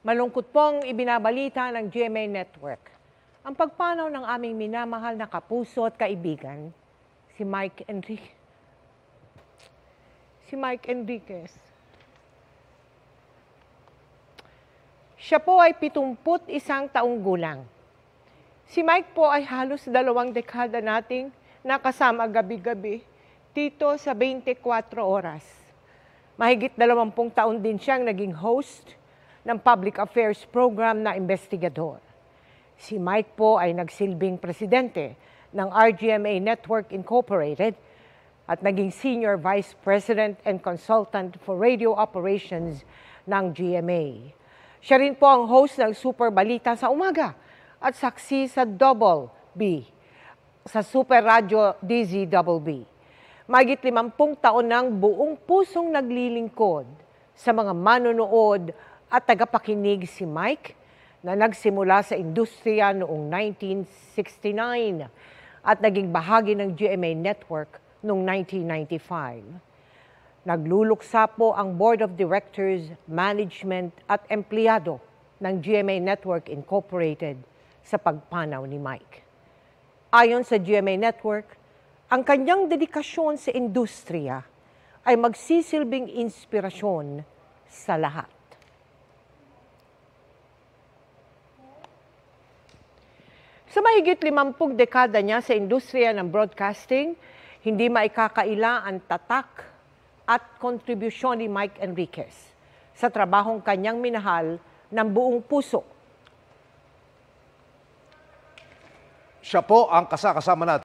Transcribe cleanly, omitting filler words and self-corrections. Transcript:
Malungkot pong ibinabalita ng GMA Network ang pagpanaw ng aming minamahal na kapuso at kaibigan, si Mike Enriquez. Siya po ay 71 taong gulang. Si Mike po ay halos 2 dekada nating nakasama gabi-gabi dito sa 24 oras. Mahigit 20 taon din siyang naging host ng public affairs program na investigador. Si Mike po ay nagsilbing presidente ng RGMA Network Incorporated at naging Senior Vice President and Consultant for Radio Operations ng GMA. Siya rin po ang host ng Super Balita sa umaga at saksi sa Double B, sa Super Radio DZBB. Mahigit 50 taon ng buong pusong naglilingkod sa mga manonood at tagapakinig si Mike na nagsimula sa industriya noong 1969 at naging bahagi ng GMA Network noong 1995. Nagluluksa po ang Board of Directors, Management at Empleyado ng GMA Network Incorporated sa pagpanaw ni Mike. Ayon sa GMA Network, ang kanyang dedikasyon sa industriya ay magsisilbing inspirasyon sa lahat. Sa mahigit 50 dekada niya sa industriya ng broadcasting, hindi maikakaila ang tatak at kontribusyon ni Mike Enriquez sa trabahong kanyang minahal ng buong puso. Siya po ang kasama natin.